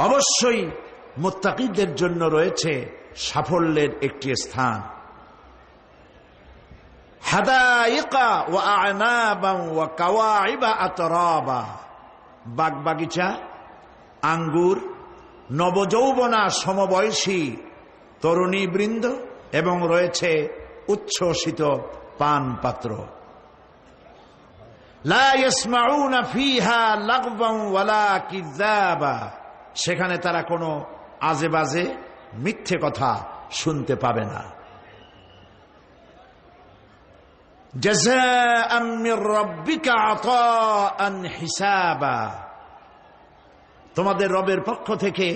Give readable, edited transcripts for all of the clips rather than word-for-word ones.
অবশ্যই মুত্তাকিদের জন্য রয়েছে সাফল্যের একটি স্থান। হাদাইকা ওয়া আ'নাবান ওয়া কাওয়াইবা আতরাবা, বাগবাগিচা, আঙ্গুর, নবযৌবনা সমবয়সী তরুণীবৃন্দ এবং রয়েছে উচ্ছ্বসিত পান পাত্র। লা ইয়াসমাউনা ফিহা লাগওয়ান ওয়ালা কিযাবা, সেখানে তারা কোনো আজে বাজে মিথ্যে কথা শুনতে পাবে না। জাযাআম মির রাব্বিকা আতাআন হিসাবা, তোমাদের রবের পক্ষ থেকে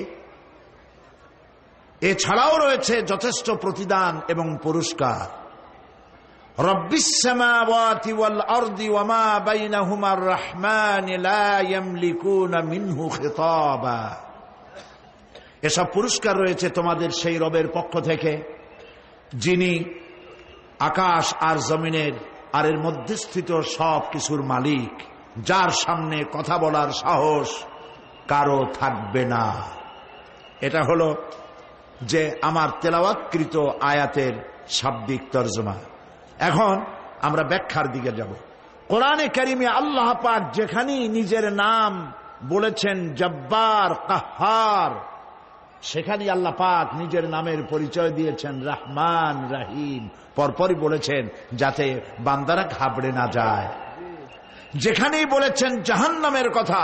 এছাড়াও রয়েছে যথেষ্ট প্রতিদান এবং পুরস্কার। রব্বিস সামাওয়াতি ওয়াল আরদি ওয়া মা বাইনাহুমার রাহমান লা ইয়ামলিকুনা মিনহু খিতাবা, এসব পুরস্কার রয়েছে তোমাদের সেই রবের পক্ষ থেকে যিনি আকাশ আর জমিনের আর এর মধ্যে স্থিত সব কিছুর মালিক, যার সামনে কথা বলার সাহস কারো থাকবে না। এটা হলো যে আমার তেলাওয়াতকৃত আয়াতের শাব্দিক তরজমা। এখন আমরা ব্যাখ্যার দিকে যাব। কোরআনে কারিমে আল্লাহ পাক যেখানেই নিজের নাম বলেছেন জব্বার, কাহ্হার, সেখানেই আল্লাহ পাক নিজের নামের পরিচয় দিয়েছেন রহমান, রহিম, পরপরই বলেছেন যাতে বান্দারা ঘাবড়ে না যায়। যেখানেই বলেছেন জাহান্নামের কথা,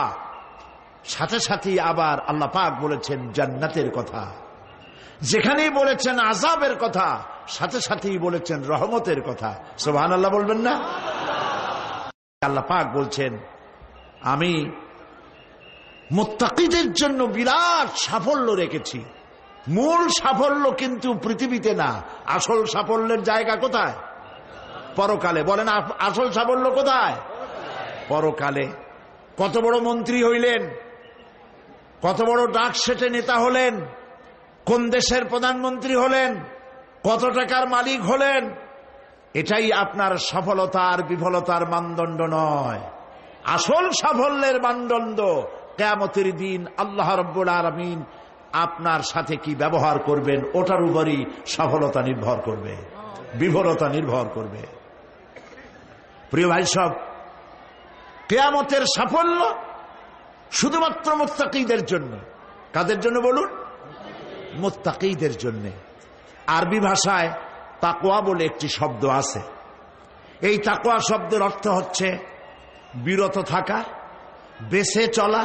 সাথে সাথে আবার আল্লাহ পাক বলেছেন জান্নাতের কথা। যেখানেই বলেছেন আযাবের কথা, সাথে সাথেই বলেছেন রহমতের কথা। সুবহানাল্লাহ বলবেন না? আল্লাহ পাক বলছেন আমি মুত্তাকিদের জন্য বিরাট সাফল্য রেখেছি। মূল সাফল্য কিন্তু পৃথিবীতে না, আসল সাফল্যের জায়গা কোথায়? পরকালে। বলেন আসল সাফল্য কোথায়? পরকালে। কত বড় মন্ত্রী হইলেন, কত বড় ডাক সেটে নেতা হলেন, কোন দেশের প্রধানমন্ত্রী হলেন, কত টাকার মালিক হলেন, এটাই আপনার সফলতা আর বিফলতার মানদণ্ড নয়। আসল সাফল্যের মানদণ্ড কিয়ামতের দিন আল্লাহ রাব্বুল আলামিন আপনার সাথে কি ব্যবহার করবেন, ওটার উপরই সফলতা নির্ভর করবে, বিফলতা নির্ভর করবে। প্রিয় ভাই সব, কিয়ামতের সাফল্য শুধুমাত্র মুত্তাকিদের জন্য। কাদের জন্য বলুন? মুত্তাকিদের জন্য। আরবি ভাষায় তাকওয়া বলে একটি শব্দ আছে। এই তাকওয়া শব্দের অর্থ হচ্ছে বিরত থাকা, বেঁচে চলা,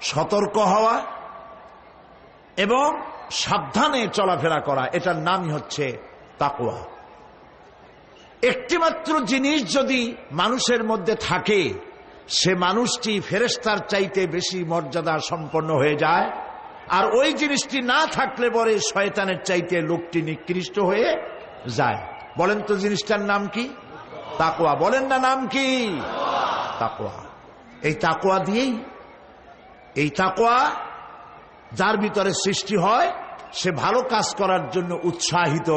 সতর্ক হওয়া এবং সাবধানে চলাফেরা করা, এটার নামই হচ্ছে তাকওয়া। একটিমাত্র জিনিস যদি মানুষের মধ্যে থাকে, সে মানুষটি ফেরেশতার চাইতে বেশি মর্যাদা সম্পন্ন হয়ে যায়, আর ওই জিনিসটি না থাকলে পরে শয়তানের চাইতে লোকটি নিকৃষ্ট হয়ে যায়। বলেন তো জিনিসটার নাম কি? তাকওয়া। বলেন না নাম কি? তাকওয়া। এই তাকওয়া দিয়েই, এই তাকওয়া যার ভিতরে সৃষ্টি হয়, সে ভালো কাজ করার জন্য উৎসাহিত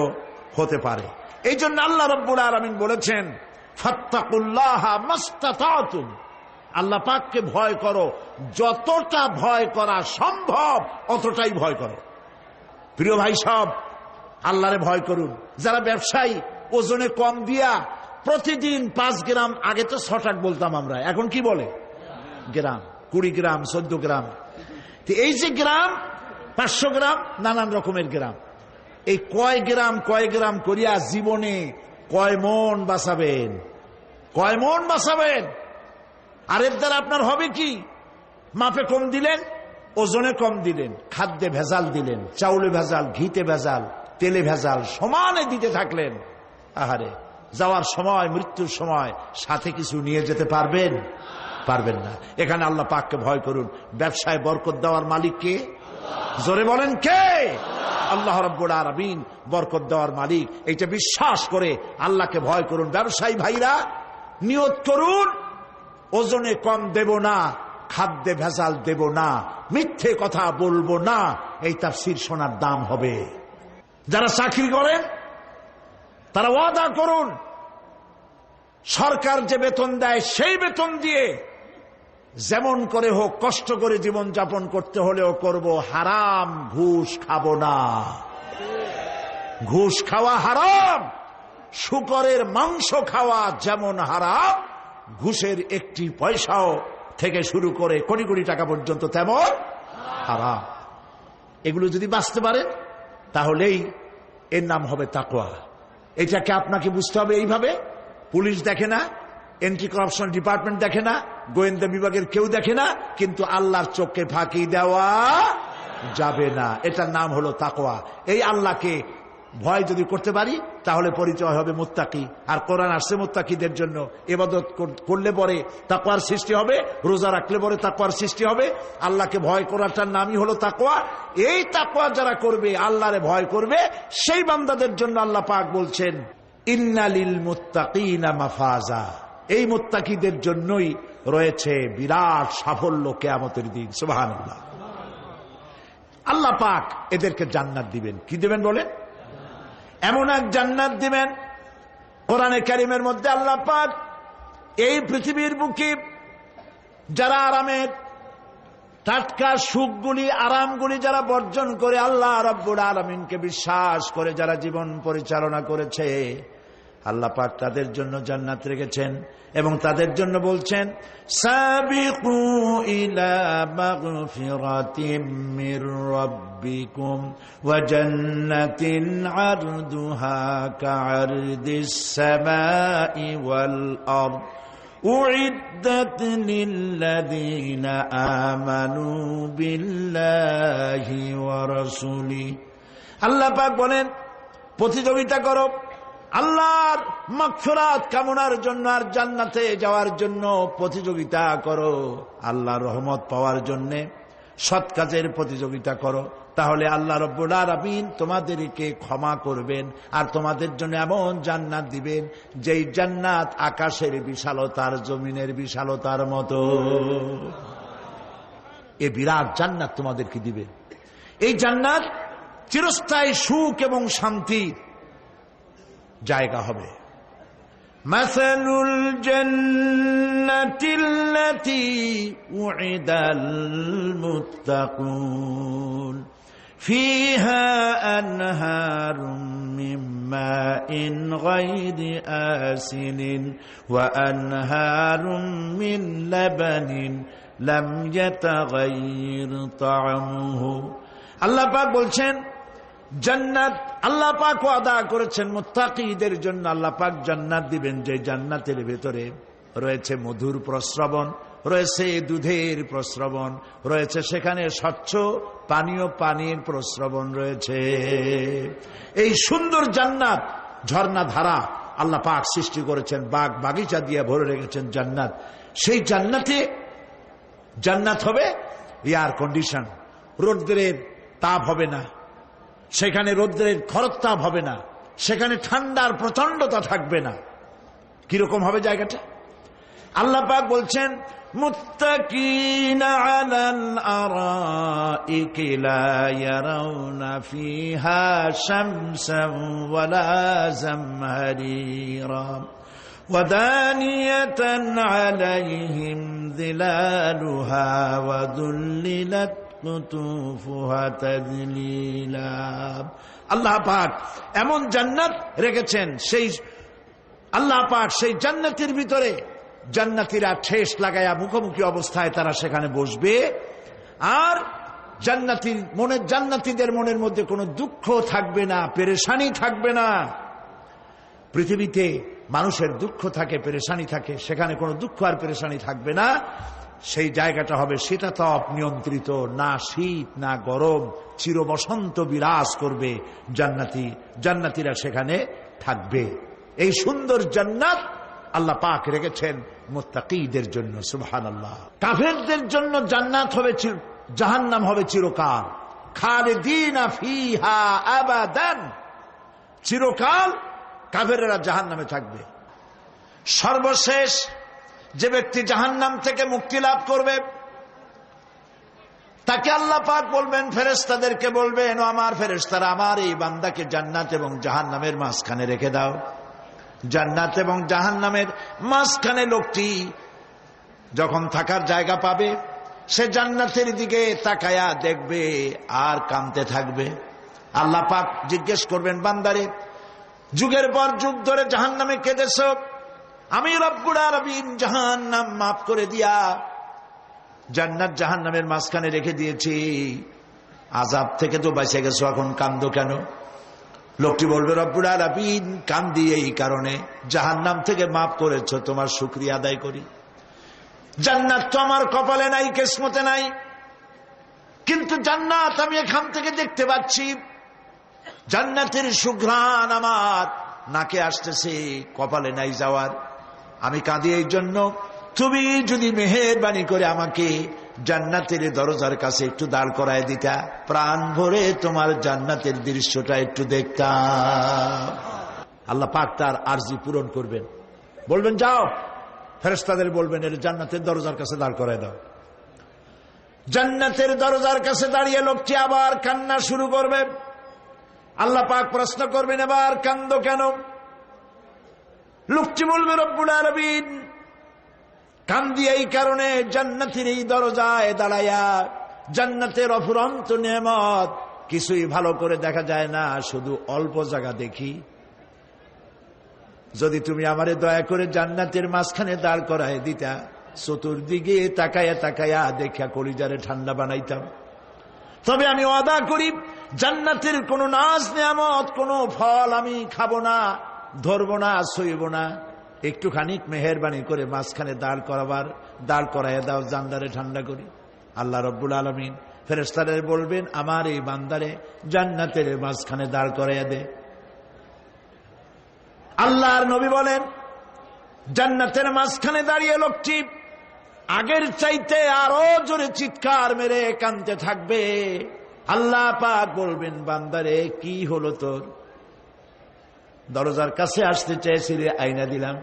হতে পারে। এই জন্য আল্লাহ রাব্বুল আলামিন বলেছেন ফাত্তাকুল্লাহা মাস্তাতাতুম, আল্লাহ পাককে ভয় করো, যতটা ভয় করা সম্ভব অতটাই ভয় করো। প্রিয় ভাই সব, আল্লাহরে ভয় করুন। যারা ব্যবসায়ী ওজনে কম দিয়া প্রতিদিন 5 গ্রাম, আগে তো 6 টাকা বলতাম আমরা, এখন কি বলে? গ্রাম, 20 গ্রাম, 14 গ্রাম। এই যে গ্রাম, 500 গ্রাম, নানান রকমের গ্রাম, এই কয় গ্রাম করিয়া জীবনে কয় মন বাঁচাবেন? কয় মন বাঁচাবেন? আর এর দ্বারা আপনার হবে কি? মাপে কম দিলেন, ওজনে কম দিলেন, খাদ্যে ভেজাল দিলেন, চাউলে ভেজাল, ঘিতে ভেজাল, তেলে ভেজাল, সমানে দিতে থাকলেন। আহারে, যাওয়ার সময়, মৃত্যুর সময় সাথে কিছু নিয়ে যেতে পারবেন? পারবেন না। এখানে আল্লাহ পাককে ভয় করুন। ব্যবসায় বরকত দেওয়ার মালিক কে? জোরে বলেন কে? আল্লাহ রাব্বুল আলামিন বরকত দেওয়ার মালিক। এইটা বিশ্বাস করে আল্লাহকে ভয় করুন। ব্যবসায়ী ভাইরা নিয়ত করুন, ওজনে কম দেব না, খাদ্যে ভেজাল দেব না, মিথ্যে কথা বলবো না। এই তাফসীর শোনার দাম হবে। যারা চাকরি করেন তারা ওয়াদা করুন, সরকার যে বেতন দেয় সেই বেতন দিয়ে যেমন করে হোক কষ্ট করে জীবন যাপন করতে হলেও করব, হারাম ঘুষ খাবো না। ঘুষ খাওয়া হারাম, শূকরের মাংস খাওয়া যেমন হারাম, ঘুষের একটি পয়সাও থেকে শুরু করে কোটি কোটি টাকা পর্যন্ত তেমন হারাম। এগুলো যদি বাঁচতে পারে তাহলেই এর নাম হবে তাকওয়া। এটাকে আপনাকে বুঝতে হবে এইভাবে। পুলিশ দেখে না, এন্টি করাপশন ডিপার্টমেন্ট দেখে না, গোয়েন্দা বিভাগের কেউ দেখে না, কিন্তু আল্লাহর চোখে ফাঁকি দেওয়া যাবে না। এটার নাম হলো তাকওয়া। এই আল্লাহকে ভয় যদি করতে পারি তাহলে পরিচয় হবে মুত্তাকি। আর কোরআন আসছে মুত্তাকিদের জন্য। ইবাদত করলে পরে তাকওয়ার সৃষ্টি হবে, রোজা রাখলে পরে তাকওয়ার সৃষ্টি হবে। আল্লাহকে ভয় করাটার নামই হলো তাকওয়া। এই তাকওয়া যারা করবে, আল্লাহরে ভয় করবে, সেই বান্দাদের জন্য আল্লাহ পাক বলছেন ইন্নালিল মুত্তাকিনা মাফাজা। এই মুত্তাকিদের জন্যই রয়েছে বিরাট সাফল্য কিয়ামতের দিন। সুবহানাল্লাহ। আল্লাহ পাক এদেরকে জান্নাত দিবেন। কি দিবেন বলেন? এমন এক জান্নাত দিবেন, কোরআনে কারীমের মধ্যে আল্লাহ পাক এই পৃথিবীর বুকে যারা আরামের টাটকা সুখগুলি, আরামগুলি যারা বর্জন করে আল্লাহ রাব্বুল আলামিনকে বিশ্বাস করে যারা জীবন পরিচালনা করেছে, আল্লাহ পাক তাদের জন্য জান্নাত রেখেছেন। এবং তাদের জন্য বলছেন সাবিকু ইলা মাগফিরাতিম মির রাব্বিকুম ওয়া জান্নাতিন আরদুহা কাআরদিস সামাই ওয়াল আরদ উইদ্দাত লিল্লাযীনা আমানু বিল্লাহি ওয়া রাসূলিহি। আল্লাহ পাক বলেন প্রতিযোগিতা করো আল্লাহর মাগফিরাত কামনার জন্য আর জান্নাতে যাওয়ার জন্য প্রতিযোগিতা করো। আল্লাহর রহমত পাওয়ার জন্য সৎ কাজের প্রতিযোগিতা করো, তাহলে আল্লাহ রাব্বুল আলামিন তোমাদেরকে ক্ষমা করবেন আর তোমাদের জন্য এমন জান্নাত দিবেন যেই জান্নাত আকাশের বিশালতার জমিনের বিশালতার মতো। এই বিরাট জান্নাত তোমাদেরকে দিবে। এই জান্নাত চিরস্থায়ী সুখ এবং শান্তির জায়গা হবে। মাসালুল জান্নাতিল্লাতী উইদাল মুত্তাকুন ফিহা আনহারুম মিন মাইন গায়রি আসিনিন ওয়া আনহারুম মিন লাবানিন লাম ইয়াতাগায়্যার তা'আমুহু। আল্লাহ পাক বলছেন জান্নাত আল্লাহ পাক ওয়াদা করেছেন মুত্তাকিদের জন্য। আল্লাহ পাক জান্নাত দিবেন যে জান্নাতের ভেতরে রয়েছে মধুর প্রস্রবণ, রয়েছে দুধের প্রস্রবণ, রয়েছে সেখানে স্বচ্ছ পানীয় পানির প্রস্রবণ রয়েছে। এই সুন্দর জান্নাত, ঝর্ণা ধারা আল্লাহ পাক সৃষ্টি করেছেন, বাগ বাগিচা দিয়ে ভরে রেখেছেন জান্নাত। সেই জান্নাতে জান্নাত হবে এয়ার কন্ডিশন, রৌদ্রের তাপ হবে না সেখানে, রৌদ্রের খরতাপ হবে না সেখানে, ঠান্ডার প্রচন্ডতা থাকবে না। কিরকম হবে জায়গাটা? আল্লাহ পাক বলছেন মুত্তাকিনা আলাল আরাইকি লা ইয়ারাউনা ফিহা শামসান ওয়ালা জামহারিরা ওয়া দানিয়াতান আলাইহিম যিলালুহা ওয়া যুল্লিলাত কুতুফুহা তাযলিলা। আল্লাহ পাক এমন জান্নাত রেখেছেন, সেই আল্লাহ পাক সেই জান্নাতের ভিতরে জান্নাতীরা ঠেস লাগায়া মুখোমুখি অবস্থায় তারা সেখানে বসবে। আর জান্নাতীদের মনের মধ্যে কোনো দুঃখ থাকবে না, পেরেশানি থাকবে না। পৃথিবীতে মানুষের দুঃখ থাকে, পেরেশানি থাকে, সেখানে কোনো দুঃখ আর পেরেশানি থাকবে না। সেই জায়গাটা হবে শীতাতপ নিয়ন্ত্রিত, না শীত না গরম, চির বসন্ত বিরাজ করবে। জান্নাতীরা সেখানে থাকবে। এই সুন্দর জান্নাত আল্লাহ পাক রেখেছেন মুত্তাকিদের জন্য। সুবহানাল্লাহ। কাফেরদের জন্য জান্নাত হবে, জাহান্নাম হবে চিরকাল। খালিদিনা ফিহা আবাদান, চিরকাল কাফেররা জাহান্নামে থাকবে। সর্বশেষ যে ব্যক্তি জাহান্নাম থেকে মুক্তি লাভ করবে তাকে আল্লাহ পাক বলবেন, ফেরেশতাদেরকে বলবেন, ও আমার ফেরেশতারা, আমার এই বান্দাকে জান্নাত এবং জাহান্নামের মাঝখানে রেখে দাও। জান্নাত এবং জাহান্নামের মাঝখানে লোকটি যখন থাকার জায়গা পাবে সে জান্নাতের দিকে তাকায়া দেখবে আর কাঁদতে থাকবে। আল্লাহ পাক জিজ্ঞেস করবেন, বান্দারে যুগের পর যুগ ধরে জাহান্নামে কেঁদেছ, আমি রব্বুল আলামিন জাহান্নাম মাফ করে দিয়া জান্নাত জাহান্নামের মাঝখানে রেখে দিয়েছি, আযাব থেকে তো বেঁচে গেছো, এখন কান্দো কেন? লোকটি বলবে, রব্বুল আলামিন কান্দি এই কারণে, জাহান্নাম থেকে মাফ করেছো, তোমার শুকরিয়া আদায় করি। জান্নাত তো আমার কপালে নাই, কিসমতে নাই, কিন্তু জান্নাত আমি এখান থেকে দেখতে পাচ্ছি, জান্নাতের সুঘ্রাণ আমার নাকে আসতেছে, কপালে নাই যাওয়ার। আমি কাঁদি এই জন্য, তুমি যদি মেহেরবানি করে আমাকে জান্নাতের দরজার কাছে একটু দাঁড় করায় দিতা, প্রাণ ভরে তোমার জান্নাতের দৃশ্যটা একটু দেখতাম। আল্লাহ পাক তার আরজি পূরণ করবেন, বলবেন যাও, ফেরেশতাদের বলবেন এর জান্নাতের দরজার কাছে দাঁড় করায় দাও। জান্নাতের দরজার কাছে দাঁড়িয়ে লোকটি আবার কান্না শুরু করবে। আল্লাহ পাক প্রশ্ন করবেন, এবার কান্দো কেন? লোকটি বলবে, রব্বুল আলামিন কান্দি এই কারণে, জান্নাতের এই দরজায় দাঁড়ায়া জান্নাতের অফুরন্ত নেয়ামত কিছুই ভালো করে দেখা যায় না, শুধু অল্প জায়গা দেখি। যদি তুমি আমারে দয়া করে জান্নাতের মাঝখানে দাঁড় করায় দিতা, চতুর্দিকে তাকায়া তাকায়া দেখা কলিজারে ঠান্ডা বানাইতাম। তবে আমি ওয়াদা করি, জান্নাতের কোন নাজ নেয়ামত, কোন ফল আমি খাবো না, ধরবো না, সইব না। একটুখানি মেহেরবানি করে মাঝখানে দাঁড় করাইয়া দাও, জান্নারে ঠান্ডা করি। আল্লাহ রব্বুল আলামিন ফেরেশতাদের বলবেন, আমার এই বান্দারে জান্নাতের মাঝখানে দাঁড় করাইয়া দে। আল্লাহর নবী বলেন, জান্নাতের মাঝখানে দাঁড়িয়ে লোকটি আগের চাইতে আরো জোরে চিৎকার মেরে কাঁদতে থাকবে। আল্লাহ পাক বলবেন, বান্দারে কি হলো তোর? দরজার কাছে আসতে চাইছিলে, আইনা দিলাম।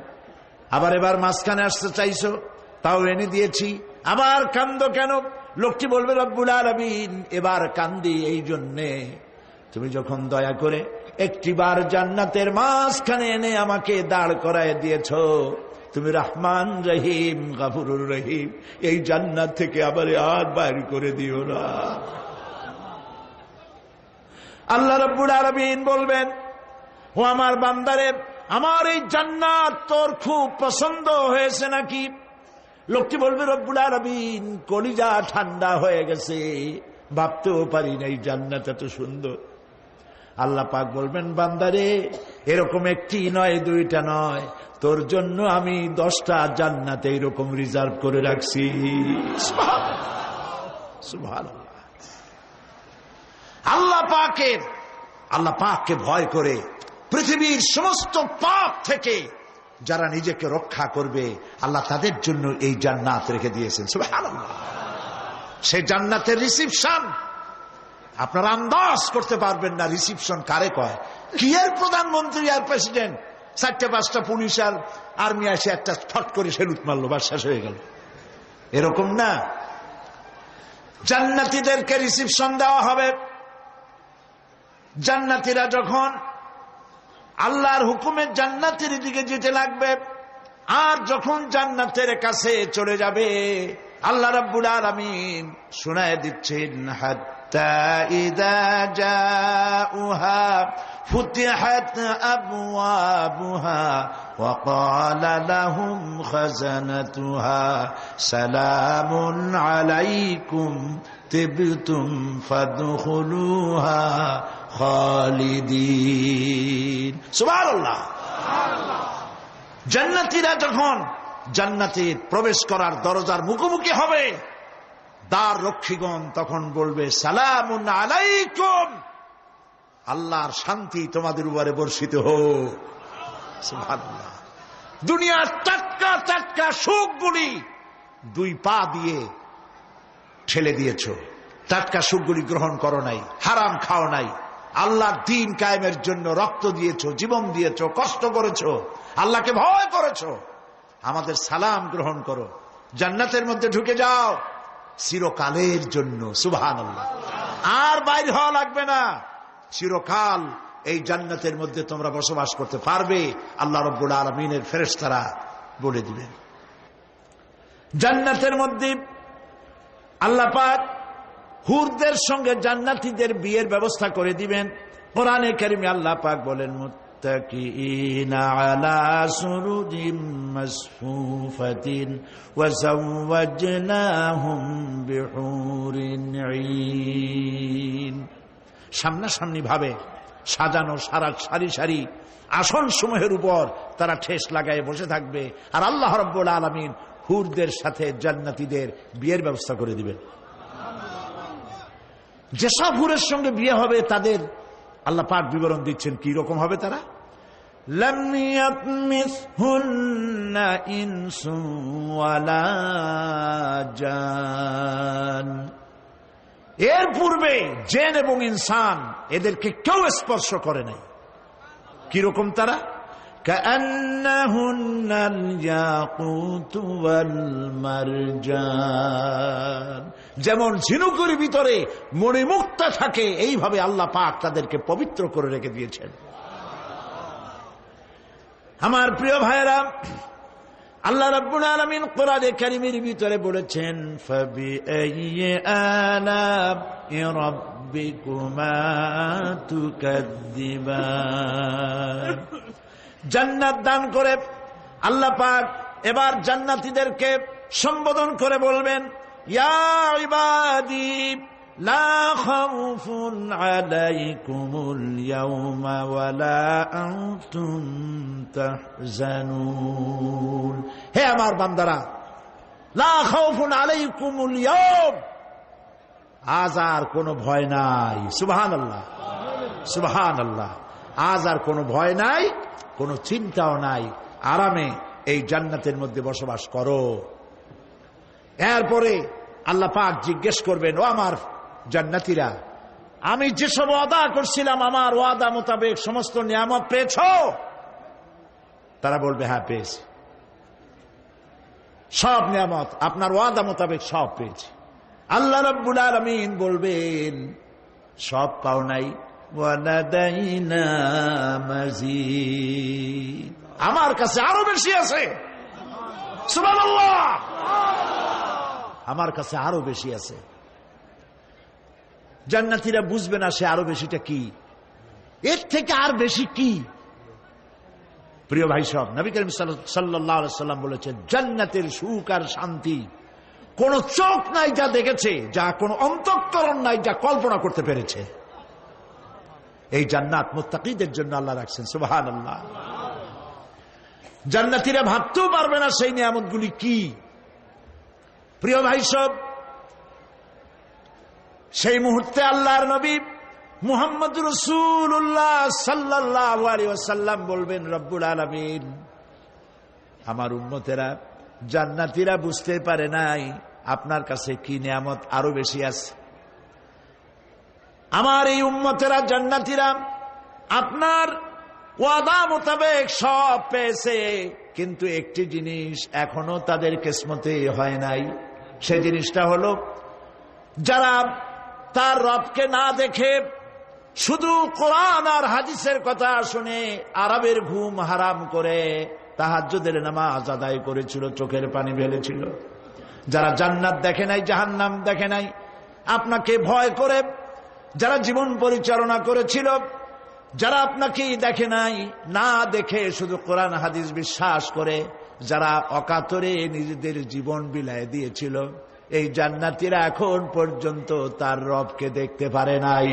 আবার এবার মাঝখানে আসতে চাইছো, তাও এনে দিয়েছি, আবার কান্দো কেন? লোকটি বলবে, রব্বুল আলামিন এবার কান্দি এই জন্যে, তুমি যখন দয়া করে একটিবার জান্নাতের মাঝখানে এনে আমাকে দাঁড় করায় দিয়েছ, তুমি রহমান রহিম গফুরুর রহিম, এই জান্নাত থেকে আবার আর বাইর করে দিও না। আল্লাহ রাব্বুল আলামিন বলবেন, ও আমার বান্দারে, আমার এই জান্নাত তোর খুব পছন্দ হয়েছে নাকি? লোকটি বলবে, রব্বুল আলামিন কলিজা ঠান্ডা হয়ে গেছে, ভাবতেও পারি না এই জান্নাত এত সুন্দর। আল্লাহ পাক বলবেন, বান্দারে এরকম একটি নয়, দুইটা নয়, তোর জন্য আমি 10টা জান্নাত এইরকম রিজার্ভ করে রাখছি। সুবহানাল্লাহ। আল্লাহ পাককে ভয় করে পৃথিবীর সমস্ত পাপ থেকে যারা নিজেকে রক্ষা করবে, আল্লাহ তাদের জন্য এই জান্নাত রেখে দিয়েছেন। সুবহানাল্লাহ। সেই জান্নাতের রিসিপশন আপনারা আন্দাজ করতে পারবেন না, রিসিপশন কারে কয়। কি এর প্রধানমন্ত্রী আর প্রেসিডেন্ট, 4-5টা পুলিশ আর আর্মি আসে একটা ফট করে সেলুট মারলো, বা শেষ হয়ে গেল, এরকম না। জান্নাতীদেরকে রিসিপশন দেওয়া হবে। জান্নাতীরা যখন আল্লাহর হুকুমে জান্নাতের দিকে যেতে লাগবে, আর যখন জান্নাতের কাছে চলে যাবে, আল্লাহ রাব্বুল আলামিন শোনায় দিচ্ছেন, হাত্তা ইযা জাউহা ফুতিহাত আবওয়াবুহা ওয়া ক্বালা লাহুম খাজানাতুহা সালামুন আলাইকুম তিবতুম ফাদখুলুহা খালিদিন। সুবহানাল্লাহ। জান্নাতীরা যখন জান্নাতে প্রবেশ করার দরজার মুখোমুখি হবে, দ্বার রক্ষীগণ তখন বলবে, সালামুন আলাইকুম, আল্লাহর শান্তি তোমাদের উপরে বর্ষিত হোক। সুবহানাল্লাহ। দুনিয়ার টাটকা টাটকা সুখগুলি 2 পা দিয়ে ঠেলে দিয়েছ, টাটকা সুখগুলি গ্রহণ করো নাই, হারাম খাও নাই, আল্লাহর দ্বীন কায়েমের জন্য রক্ত দিয়েছো, জীবন দিয়েছো, কষ্ট করেছো, আল্লাহকে ভয় করেছো। আমাদের সালাম গ্রহণ করো, জান্নাতের মধ্যে ঢুকে যাও চিরকালের জন্য। সুবহানাল্লাহ। আর বাইর হওয়া লাগবে না, চিরকাল এই জান্নাতের মধ্যে তোমরা বসবাস করতে পারবে, আল্লাহ রাব্বুল আলামিনের ফেরেশতারা বলে দিবেন। জান্নাতের মধ্যে আল্লাহ পাক হুরদের সঙ্গে জান্নাতীদের বিয়ের ব্যবস্থা করে দিবেন। কোরআনে কারিমে আল্লাহ পাক বলেন, মুত্তাকিইনা আলা সুরুজিম মাসফুফাতিন ওয়া যাওয়াজনাহুম বিহুরিন ঈন। সামনাসামনি ভাবে সাজানো সারি সারি আসন সমূহের উপর তারা ঠেস লাগায় বসে থাকবে, আর আল্লাহ রাব্বুল আলামিন হুরদের সাথে জান্নাতীদের বিয়ের ব্যবস্থা করে দিবেন। যেসব হুরের সঙ্গে বিয়ে হবে তাদের আল্লাহ পাক বিবরণ দিচ্ছেন কি রকম হবে তারা। লাম ইয়াতমিসহুন্না ইনসুন ওয়ালা জান, এর পূর্বে জিন এবং ইনসান এদেরকে কেউ স্পর্শ করে নাই। কিরকম তারা? কাআন্নাহুন্নাল ইয়াকুতু ওয়াল মারজান, যেমন ঝিনুকের ভিতরে মণিমুক্তা থাকে এইভাবে আল্লাহ পাক তাদেরকে পবিত্র করে রেখে দিয়েছেন। আমার প্রিয় ভাইরা, আল্লাহ রাব্বুল আলামিন কোরআনে কারীমের ভিতরে বলেছেন, ফাবিআইয়ি আলা'i রাব্বিকুমা তুকাদ্দিবান। জান্নাত দান করে আল্লাহ পাক এবার জান্নাতীদেরকে সম্বোধন করে বলবেন, ইয়া ইবাদি লা খাউফুন আলাইকুমুল ইয়াওমা ওয়ালা আনতুম তাহজানুন। হে আমার বান্দারা, লা খাউফুন আলাইকুমুল ইয়াওম, আজ আর কোনো ভয় নাই। সুবহানাল্লাহ, সুবহানাল্লাহ। আজ আর কোনো ভয় নাই, কোনো চিন্তাও নাই, আরামে এই জান্নাতের মধ্যে বসবাস করো। এরপরে আল্লাহ পাক জিজ্ঞেস করবেন, ও আমার জান্নাতীরা, আমি যেসব ওয়াদা করছিলাম আমার ওয়াদা মোতাবেক সমস্ত নিয়ামত পেয়েছো? তারা বলবে, হ্যাঁ পেয়েছি, সব নিয়ামত আপনার ওয়াদা মোতাবেক সব পেয়েছি। আল্লাহ রাব্বুল আলামিন বলবেন, সব পাও নাই, ওয়ালাদাইনা মাজিদ, আমার কাছে আরো বেশি আছে। সুবহানাল্লাহ, আমার কাছে আরো বেশি আছে। জান্নাতীরা বুঝবে না সে আরো বেশিটা কি, এর থেকে আর বেশি কি। প্রিয় ভাই সব, নবী করিম সাল্লাল্লাহু আলাইহি সাল্লাম বলেছেন, জান্নাতের সুখ আর শান্তি কোন চোখ নাই যা দেখেছে, যা কোন অন্তঃকরণ নাই যা কল্পনা করতে পেরেছে। এই জান্নাত মুত্তাকীদের জন্য আল্লাহ রাখছেন। সুবহানাল্লাহ। জান্নাতীরা ভাবতেও পারবে না সেই নিয়ামতগুলি কি। প্রিয় ভাই সব, সেই মুহূর্তে আল্লাহর নবী মুহাম্মদ রাসূলুল্লাহ সাল্লাল্লাহু আলাইহি ওয়াসাল্লাম বলবেন, রব্বুল আলামিন, আমার উম্মতেরা জান্নাতীরা বুঝতে পারে নাই আপনার কাছে কি নিয়ামত আরো বেশি আছে। আমার এই উম্মতেরা জান্নাতীরা আপনার ওয়াদা মোতাবেক সব পেয়েছে, কিন্তু একটি জিনিস এখনো তাদের কিসমতে হয় নাই। সেই জিনিসটা হলো, যারা তার রবকে না দেখে শুধু কোরআন আর হাদিসের কথা শুনে আরবের ঘুম হারাম করে তাহাজ্জুদের নামাজ আদায় করেছিল, চোখের পানি ফেলেছিল, যারা জান্নাত দেখে নাই, জাহান্নাম দেখে নাই, আপনাকে ভয় করে যারা জীবন পরিচালনা করেছিল, যারা আপনাকে দেখে নাই, না দেখে শুধু কোরআন হাদিস বিশ্বাস করে যারা অকাতরে নিজেদের জীবন বিলায় দিয়েছিল, এই জান্নাতীরা এখন পর্যন্ত তার রবকে দেখতে পারে নাই।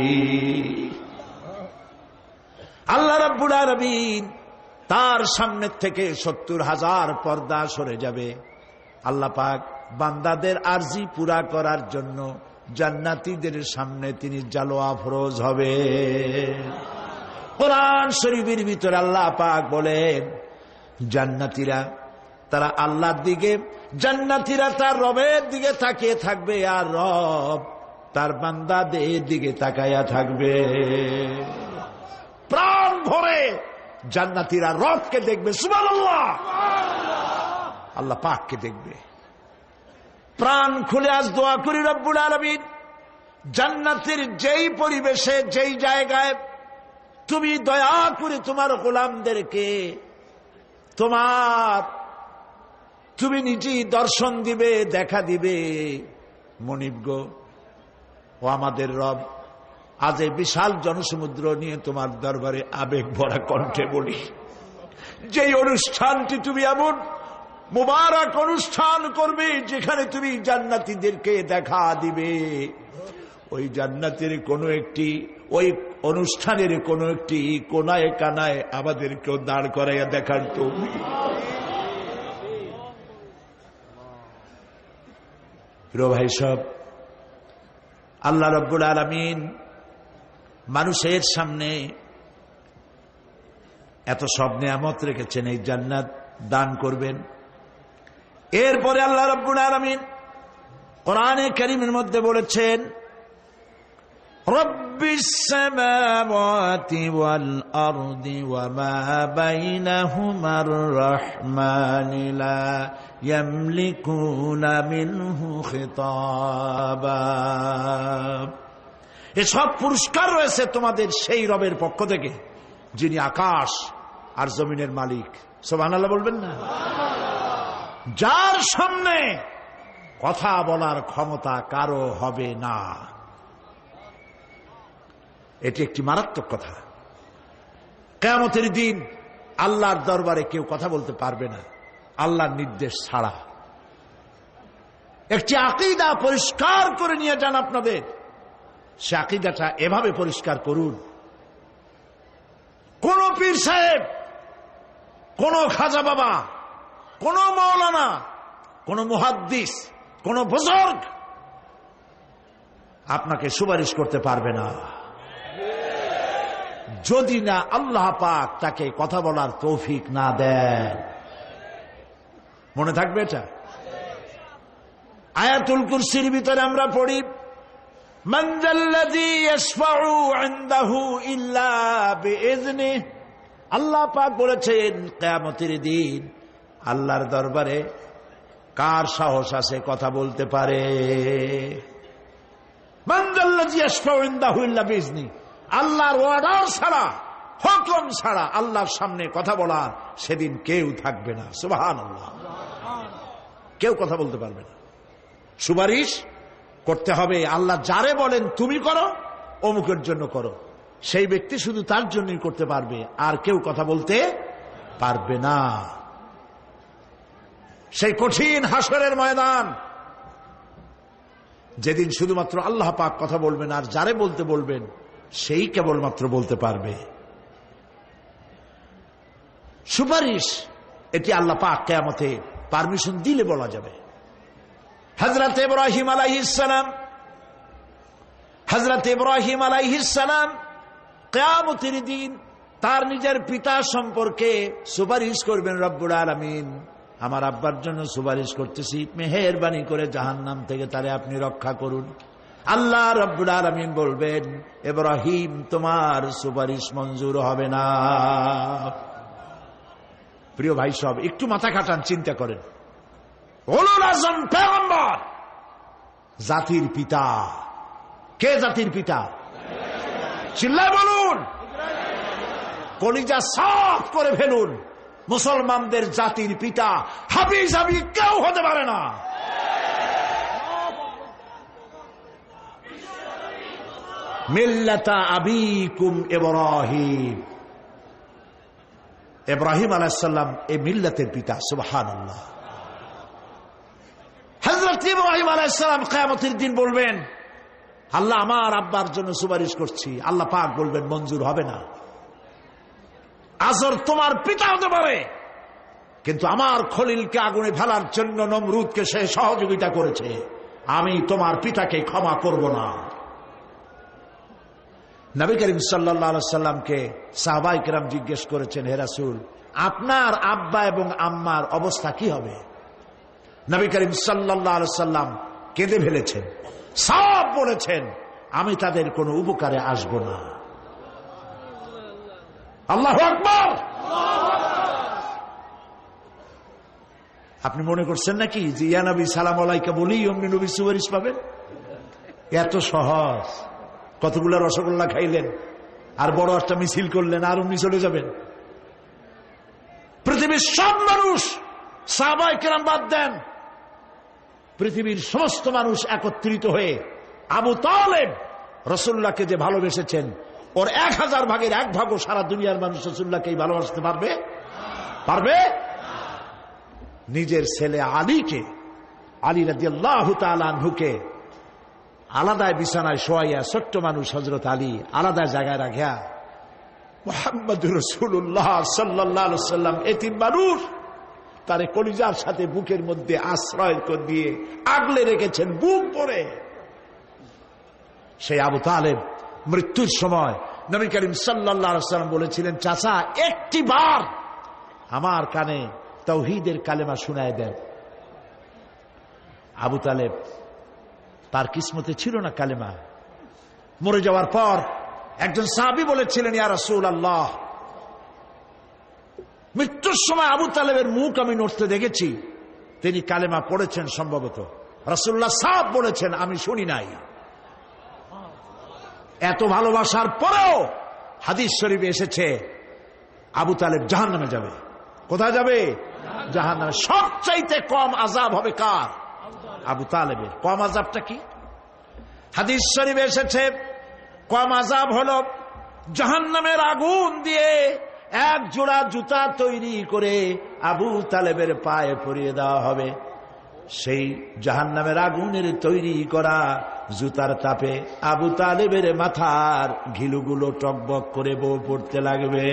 আল্লাহ রাব্বুল আলামিন তার সামনে থেকে ৭০,০০০ পর্দা সরে যাবে। আল্লাহ পাক বান্দাদের আরজি পুরা করার জন্য জান্নাতীদের সামনে তিনি জালোয়া ফরোজ হবে। কোরআন শরীফের ভিতরে আল্লাহ পাক বলেন, জান্নাতীরা তারা আল্লাহর দিকে, জান্নাতীরা তার রবের দিকে তাকিয়ে থাকবে, আর রব তার বান্দাদের দিকে তাকায়া থাকবে। প্রাণ ভরে জান্নাতীরা রবকে দেখবে। সুবহানাল্লাহ, আল্লাহ পাককে দেখবে। প্রাণ খুলে আজ দোয়া করি, রব্বুল আলামিন, জান্নাতের যেই পরিবেশে, যেই জায়গায় তুমি দয়া করে তোমার গোলামদেরকে তোমার তুমি নিজেই দর্শন দিবে, দেখা দিবে। মনিব গো, ও আমাদের রব, আজ এই বিশাল জনসমুদ্র নিয়ে তোমার দরবারে আবেগ ভরা কণ্ঠে বলি, যেই অনুষ্ঠানটি তুমি এমন মুবারক অনুষ্ঠান করবে যেখানে তুমি জান্নাতীদেরকে দেখা দিবে, ওই জান্নাতের কোনো একটি, ওই অনুষ্ঠানের কোনো একটি কোনায় কানায় আমাদেরকেও দাঁড় করাইয়া দেখার তৌফিক। প্রিয় ভাই সব, আল্লাহ রাব্বুল আলামিন মানুষের সামনে এত সব নিয়ামত রেখেছেন, এই জান্নাত দান করবেন। এরপরে আল্লাহ রাব্বুল আলামিন কোরআনে কারীমের মধ্যে বলেছেন, রব্বিস সামাওয়াতি ওয়াল আরদি ওয়া মা বাইনাহুমার রাহমানি লা ইয়ামলিকুনা মিনহু খিতাবা। এসব পুরস্কার রয়েছে তোমাদের সেই রবের পক্ষ থেকে যিনি আকাশ আর জমিনের মালিক। সুবহানাল্লাহ বলবেন না? যার সামনে কথা বলার ক্ষমতা কারো হবে না। এটি একটি মারাত্মক কথা। কিয়ামতের দিন আল্লাহর দরবারে কেউ কথা বলতে পারবে না আল্লাহর নির্দেশ ছাড়া। একটি আকীদা পরিষ্কার করে নিয়ে যান আপনাদের। সে আকীদাটা এভাবে পরিষ্কার করুন, কোন পীর সাহেব, কোন খাজা বাবা, কোন মাওলানা, কোন মুহাদ্দিস, কোন বুজুর্গ আপনাকে সুপারিশ করতে পারবে না যদি না আল্লাহ পাক তাকে কথা বলার তৌফিক না দেন। মনে থাকবে এটা। আয়াতুল কুরসির ভিতরে আমরা পড়ি, মান যাল্লাযী ইয়াশফাউ ইনদাহু ইল্লা বিইজনিহি। আল্লাহ পাক বলেছেন কিয়ামতের দিন আল্লাহর দরবারে কার সাহস আছে কথা বলতে পারে। মান যাল্লাযী ইয়াশফাউ ইনদাহু ইল্লা বিইজনিহি। আল্লাহর অর্ডার ছাড়া, হুকুম ছাড়া আল্লাহর সামনে কথা বলার সেদিন কেউ থাকবে না। সুবহানাল্লাহ। কেউ কথা বলতে পারবে না। সুপারিশ করতে হবে আল্লাহ যারে বলেন তুমি করো, অমুকের জন্য করো, সেই ব্যক্তি শুধু তার জন্যই করতে পারবে, আর কেউ কথা বলতে পারবে না। সেই কঠিন হাসরের ময়দান, যেদিন শুধুমাত্র আল্লাহ পাক কথা বলবেন, আর যারে বলতে বলবেন সেই কেবলমাত্র বলতে পারবে। সুপারিশ এটি আল্লাহ পাক কিয়ামতে পারমিশন দিলে বলা যাবে। হযরত ইব্রাহিম আলাইহিস সালাম কিয়ামতের দিন তার নিজের পিতা সম্পর্কে সুপারিশ করবেন। রব্বুল আলামিন, আমার আব্বার জন্য সুপারিশ করতেছি, মেহেরবানি করে জাহান্নাম থেকে তারে আপনি রক্ষা করুন। আল্লাহ রব্বুল আলামিন বলবেন, ইব্রাহিম তোমার সুপারিশ মঞ্জুর হবে না। প্রিয় ভাই সব, একটু মাথা খাটান, চিন্তা করেন। উলুল আযম পয়গম্বর, জাতির পিতা। কে জাতির পিতা? চিল্লায় বলুন, কলিজা সাফ করে ফেলুন। মুসলমানদের জাতির পিতা হাবিজাবি কেউ হতে পারে না। মিল্লাতা আবিকুম ইব্রাহিম। ইব্রাহিম আলাইহিস সালাম এই মিল্লাতের পিতা। সুবহানাল্লাহ। হযরত ইব্রাহিম আলাইহিস সালাম কিয়ামতের দিন বলবেন, আল্লাহ আমার আব্বার জন্য সুপারিশ করছি। আল্লাহ পাক বলবেন মঞ্জুর হবে না। আজর তোমার পিতা হতে পারে, কিন্তু আমার খলিলকে আগুনে ফেলার জন্য নমরুদকে সে সহযোগিতা করেছে, আমি তোমার পিতাকে ক্ষমা করব না। নবী করিম সাল্লাল্লাহু আলাইহি সাল্লামকে সাহাবায়ে কেরাম জিজ্ঞেস করেছেন, হে রাসূল, আপনার আব্বা এবং আম্মার অবস্থা কি হবে? নবী করিম সাল্লাল্লাহু আলাইহি সাল্লাম কেঁদে ফেলেছেন, সব বলেছেন, আমি তাদের কোনো উপকারে আসব না। আল্লাহু আকবার। আপনি মনে করছেন নাকি যে ইয়া নবী সালাম আলাইকা বলেই অমনি নবী সুপারিশ পাবেন? এত সহজ। কতগুলো রসগোল্লা খাইলেন আর বড় একটা মিছিল করলেন আর অমনি চলে যাবেন? পৃথিবীর সব মানুষ সাহাবায়ে কেরাম বাদ দেন, পৃথিবীর সমস্ত মানুষ একত্রিত হয়ে আবু তালেব রাসূলুল্লাহকে যে ভালোবেসেছেন, ওর 1000 ভাগের 1 ভাগও সারা দুনিয়ার মানুষ রাসূলুল্লাহকেই ভালোবাসতে পারবে? পারবে? নিজের ছেলে আলীকে, আলী রাদিয়াল্লাহু তাআলা আনহুকে আলাদায় বিছানায় শোয়াইয়া, ছোট্ট মানুষ হযরত আলী আলাদা জায়গায় রাখিয়া মুহাম্মদুর রাসূলুল্লাহ সাল্লাল্লাহু আলাইহি ওয়াসাল্লাম এতিম মানুষ, তারে কলিজার সাথে বুকের মধ্যে আশ্রয় করে দিয়ে আগলে রেখেছেন বুক পরে। সেই আবু তালেব মৃত্যুর সময় নবী করিম সাল্লাল্লাহু আলাইহি ওয়াসাল্লাম বলেছিলেন, চাচা একটি বার আমার কানে তাওহীদের কালেমা শোনায় দেন। আবু তালেব তার কিসমতে ছিল না কালেমা। মরে যাওয়ার পর একজন সাহাবী বলেছিলেন, ইয়া রাসূলুল্লাহ, মৃত্যুর সময় আবু তালেবের মুখ আমি নড়তে দেখেছি, তিনি কালেমা পড়েছেন সম্ভবত। রাসূলুল্লাহ সাহেব বলেছেন, আমি শুনি নাই। এত ভালোবাসার পরেও হাদিস শরীফে এসেছে আবু তালেব জাহান্নামে যাবে। কোথায় যাবে? জাহান্নামে। সবচাইতে কম আযাব হবে কার? আবু তালেবের। কম আযাবটা কি? হাদিস শরীফে এসেছে কম আযাব হলো জাহান্নামের আগুন দিয়ে 1 জোড়া জুতা তৈরি করে আবু তালেবের পায়ে পরিয়ে দেওয়া হবে। সেই জাহান্নামের আগুনের তৈরি করা জুতার তাপে আবু তালেবের মাথার ঘিলুগুলো টকবক করে বউ পড়তে লাগবে।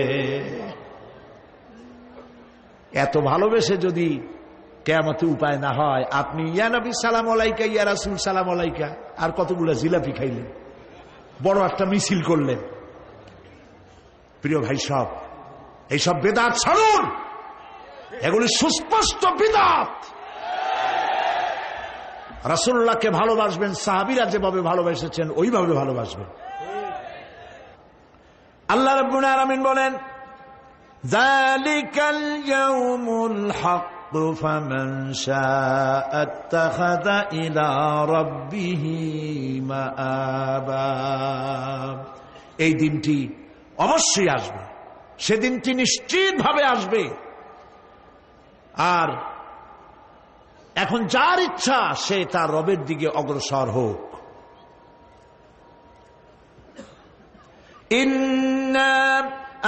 এত ভালোবেসে যদি কিয়ামতে উপায় না হয়, আপনি ইয়া নবী সালাম আলাইকা, ইয়া রাসূল সালাম আলাইকা, আর কতগুলো জিলাপি খাইলেন, বড় একটা মিছিল করলেন। প্রিয় ভাই সব, এইসব বিদআত ছাড়ুন, এগুলি সুস্পষ্ট বিদআত। রাসূলুল্লাহকে ভালোবাসবেন, সাহাবীরা যেভাবে ভালোবেসেছেন ওইভাবে ভালোবাসবেন। আল্লাহ রাব্বুল আলামিন বলেন, যালিকাল ইয়াউমুল হক ফামান শাআ আত্তাখাযা ইলা রাব্বিহি মাআবা। এই দিনটি অবশ্যই আসবে, সেদিনটি নিশ্চিতভাবে আসবে। আর এখন যার ইচ্ছা সে তার রবের দিকে অগ্রসর হোক। ইন্না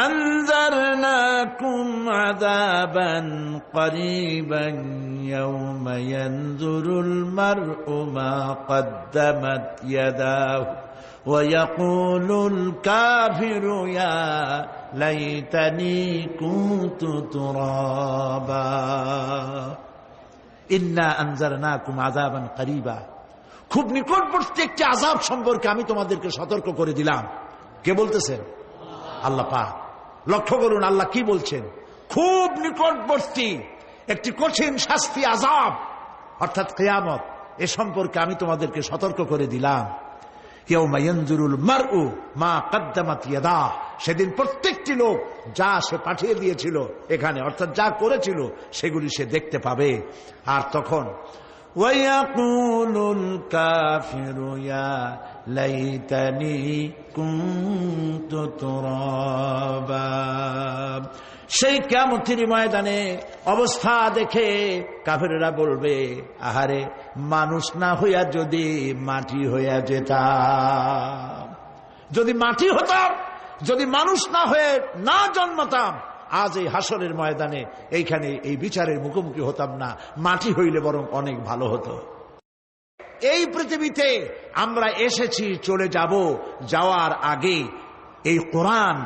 আনজারনাকুম আযাবান করিবান ইয়াওমা ইয়ানজুরুল মার'উ মা কদ্দামাত ইয়াদাহু ওয়া ইয়াকুলুল কাফিরু ইয়া লাইতানি কুনতু তুরাবা। ইন্না আনজারনাকুম আযাবান করিবা, খুব নিকটবর্তী একটি আযাব সম্পর্কে আমি তোমাদেরকে সতর্ক করে দিলাম। কে বলতেছেন? আল্লাহ পাক। লক্ষ্য করুন আল্লাহ কি বলছেন, খুব নিকটবর্তী একটি কঠিন শাস্তি, আযাব অর্থাৎ কিয়ামত, এ সম্পর্কে আমি তোমাদেরকে সতর্ক করে দিলাম। ইয়াউমা ইয়ানজুরুল মার'উ মা কদ্দামাত ইয়াদাহ, সেদিন প্রত্যেকটি লোক যা সে পাঠিয়ে দিয়েছিল এখানে, অর্থাৎ যা করেছিল সেগুলি সে দেখতে পাবে। আর তখন ওয়ায়াকুলুল কাফিরু ইয়া লাইতানি কুনতু তুরাবা। সেই কিয়ামতের ময়দানে অবস্থা দেখে কাফেররা বলবে, আহারে মানুষ না হইয়া যদি মাটি হইয়া যেতাম, যদি মাটি হতাম, যদি মানুষ না হয়ে না জন্মতাম, আজ এই হাসরের ময়দানে এইখানে এই বিচারের মুখোমুখি হতাম না, মাটি হইলে বরং অনেক ভালো হতো। এই পৃথিবীতে আমরা এসেছি, চলে যাব, যাওয়ার আগে এই কোরআন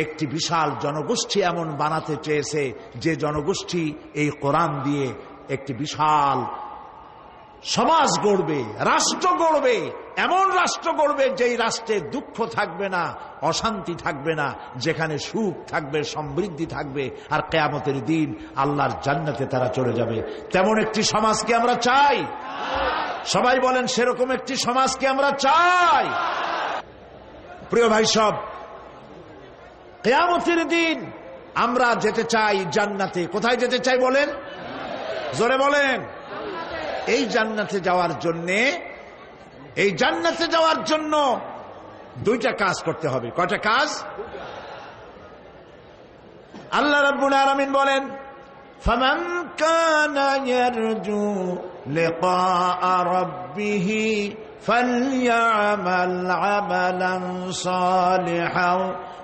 একটি বিশাল জনগোষ্ঠী এমন বানাতে চেয়েছে যে জনগোষ্ঠী এই কোরআন দিয়ে একটি বিশাল সমাজ গড়বে, রাষ্ট্র গড়বে, এমন রাষ্ট্র গড়বে যেই রাষ্ট্রে দুঃখ থাকবে না, অশান্তি থাকবে না, যেখানে সুখ থাকবে, সমৃদ্ধি থাকবে, আর কিয়ামতের দিন আল্লাহর জান্নাতে তারা চলে যাবে। তেমন একটি সমাজকে আমরা চাই। সবাই বলেন, সেরকম একটি সমাজকে আমরা চাই। প্রিয় ভাই সব, কিয়ামতের দিন আমরা যেতে চাই জান্নাতে। কোথায় যেতে চাই বলেন? জোরে বলেন। এই জান্নাতে যাওয়ার জন্য দুইটা কাজ করতে হবে। কয়টা কাজ? আল্লাহ রাব্বুল আলামিন বলেন, فمن كان يرجو لقاء ربه فليعمل عملا صالحا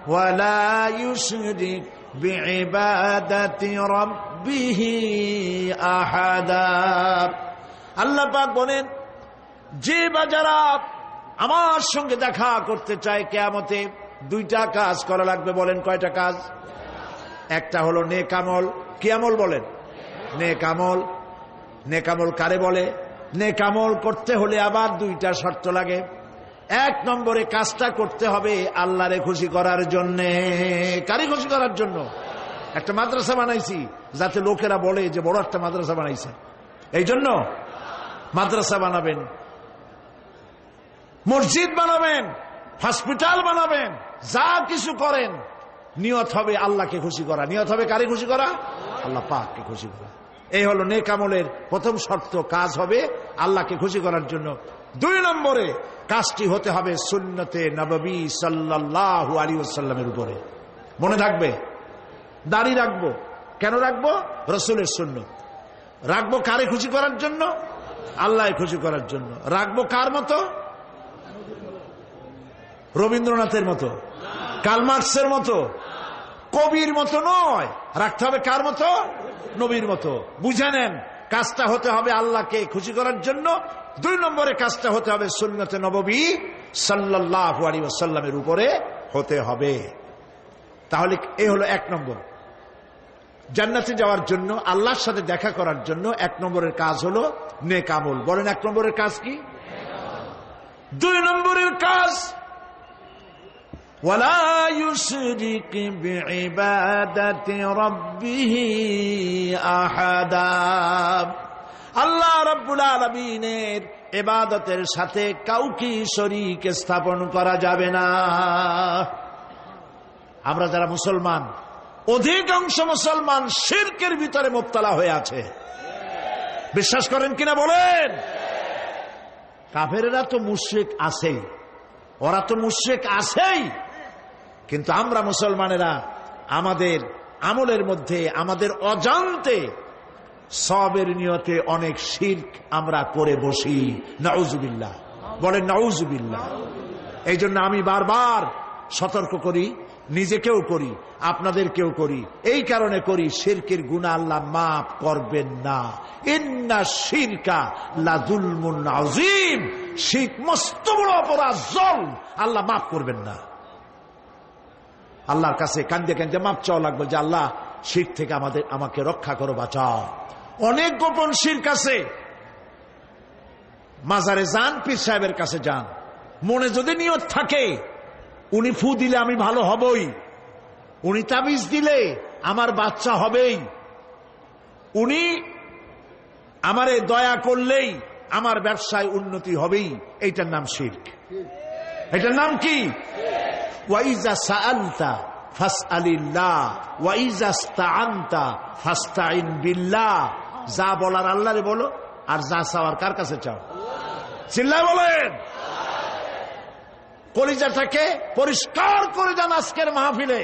ولا يشرك بعبادة ربه أحدا। আল্লাহ পাক বলেন, যে বা যারা আমার সঙ্গে দেখা করতে চায় কিয়ামতে দুইটা কাজ করা লাগবে। বলেন কয়টা কাজ? একটা হলো নেক আমল। কি আমল বলেন? নেক আমল। নেক আমল কারে বলে? নেক আমল করতে হলে আবার দুইটা শর্ত লাগে। এক নম্বরে কাজটা করতে হবে আল্লাহরে খুশি করার জন্য। কারে খুশি করার জন্য? একটা মাদ্রাসা বানাইছি যাতে লোকেরা বলে যে বড় একটা মাদ্রাসা বানাইছে, এই জন্য মাদ্রাসা বানাবেন, মসজিদ বানাবেন, হসপিটাল বানাবেন, যা কিছু করেন নিয়ত হবে আল্লাহকে খুশি করা। নিয়ত হবে কারে খুশি করা? আল্লাহ পাককে খুশি করা। এই হলো নেক আমলের প্রথম শর্ত। কাজ হবে আল্লাহকে খুশি করার জন্য। দুই নম্বরে কাজটি হতে হবে সুন্নতে নববী সাল্লাল্লাহু আলাইহি ওয়াসাল্লামের উপরে। মনে থাকবে, দাড়ি রাখবো। কেন রাখবো? রাসূলের সুন্নত। রাখবো কারে খুশি করার জন্য? আল্লাহ খুশি করার জন্য। রাখবো কার মতো? রবীন্দ্রনাথের মতো, কার্ল মার্কসের মতো, কবির মতো নয়। রাখতে হবে কার মতো? নবীর মতো। বুঝে নেন, কাজটা হতে হবে আল্লাহকে খুশি করার জন্য। দুই নম্বরে কাজটা হতে হবে সুন্নতে নববী সাল্লাল্লাহু আলাইহি ওয়াসাল্লামের উপরে হতে হবে। তাহলে এই হলো এক নম্বর। জান্নাতে যাওয়ার জন্য, আল্লাহর সাথে দেখা করার জন্য এক নম্বরের কাজ হলো নেক আমল। বলেন এক নম্বরের কাজ কি? দুই নম্বরের কাজ ওয়ালা ইউশরিক বিইবাদাতি রাব্বিহি আহাদা। আল্লাহ রাব্বুল আলামিনের ইবাদতের সাথে কাউকে শরীক স্থাপন করা যাবে না। আমরা যারা মুসলমান, অধিকাংশ মুসলমান শিরকের ভিতরে মুবতালা হয়ে আছে। বিশ্বাস করেন কিনা বলেন? কাফেরেরা তো মুশরিক আছেই, ওরা তো মুশরিক আছেই, কিন্তু আমরা মুসলমানেরা আমাদের আমলের মধ্যে আমাদের অজান্তে সওয়াবের নিয়তে অনেক শিরক আমরা করে বসি। নাউজুবিল্লাহ। বলেন নাউজুবিল্লাহ। এই জন্য আমি বারবার সতর্ক করি, নিজেকেও করি, আপনাদেরকেও করি। এই কারণে করি, শিরকের গুনাহ আল্লাহ মাফ করবেন না। ইন্না শিরকা লাযুলমুন আযীম। শিরক মস্ত বড় অপরাধ, জুলম, আল্লাহ মাফ করবেন না। আল্লাহর কাছে কান্দে কান্দে মাফ চাওয়া লাগবে যে আল্লাহ শিরক থেকে আমাকে রক্ষা করো, বাঁচাও। অনেক গোপন শিরক আছে। মাজারে যান, পীর সাহেবের কাছে যান, মনে যদি নিয়ত থাকে উনি ফু দিলে আমি ভালো হবই, উনি তাবিজ দিলে আমার বাচ্চা হবেই, উনি আমারে দয়া করলেই আমার ব্যবসায় উন্নতি হবেই, এইটার নাম শিরক। এটার নাম কি? ওয়াইজা সাআলতা ফাসআলিল্লাহ ওয়াইজা ইসতাআনতা ফাসতাইন বিল্লাহ। যা বলার আল্লাহরে বলো, আর যা চাওয়ার কার কাছে চাও? চিল্লায় বলেন। কলিজাটাকে পরিষ্কার করে যান আজকের মাহফিলে।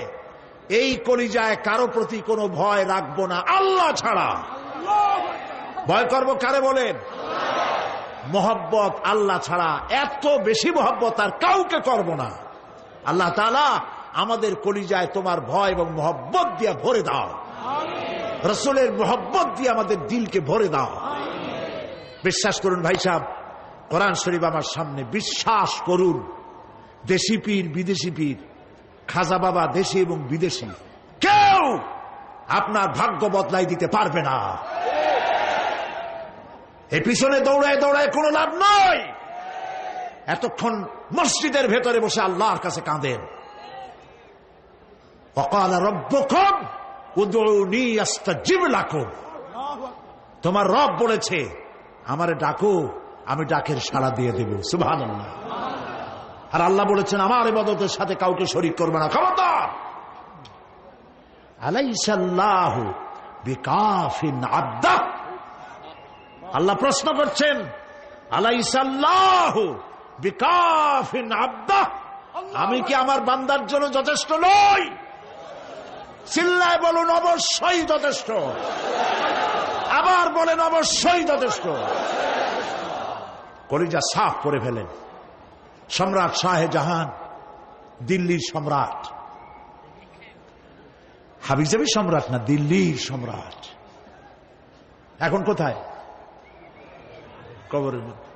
এই কলিজায় কারো প্রতি কোনো ভয় রাখবো না আল্লাহ ছাড়া। ভয় করবো কারে বলেন? মহব্বত আল্লাহ ছাড়া, এত বেশি মহব্বত আর কাউকে করব না। আল্লাহ তাআলা আমাদের কলিজায় তোমার ভয় এবং মহব্বত দিয়ে ভরে দাও। রাসূলের মহব্বত দিয়ে আমাদের দিলকে ভরে দাও। বিশ্বাস করুন ভাই সাহেব, কোরআন শরীফ আমার সামনে, বিশ্বাস করুন, দেশি পীর বিদেশি পীর, খাজা বাবা দেশি এবং বিদেশি, কেউ আপনার ভাগ্য বদলাই দিতে পারবে না। এই পিছনে দৌড়ায় দৌড়ায় কোনো লাভ নয়। এতক্ষণ মসজিদের ভেতরে বসে আল্লাহর কাছে কাঁদেন। ওয়াকালা রাব্বুকুম উদউনি আস্তাজিব লাকুম। তোমার রব বলেছে আমারে ডাকো, আমি ডাকের সাড়া দিয়ে দেব। সুবহানাল্লাহ। আর আল্লাহ বলেছেন আমার ইবাদতের সাথে কাউকে শরীক করবে না। খবরদার। আলাইসাল্লাহু বিকাফিন আবদা। আল্লাহ প্রশ্ন করছেন, আলাইসাল্লাহু বিকাফিন আবদা, আমি কি আমার বান্দার জন্য যথেষ্ট নই? চিল্লায় বলুন অবশ্যই যথেষ্ট। আবার বলেন অবশ্যই যথেষ্ট। কলিজা সাফ করে ফেলেন। সম্রাট শাহজাহান, দিল্লির সম্রাট, হাবিজাবি সম্রাট না, দিল্লির সম্রাট। এখন কোথায়? কবরের মধ্যে।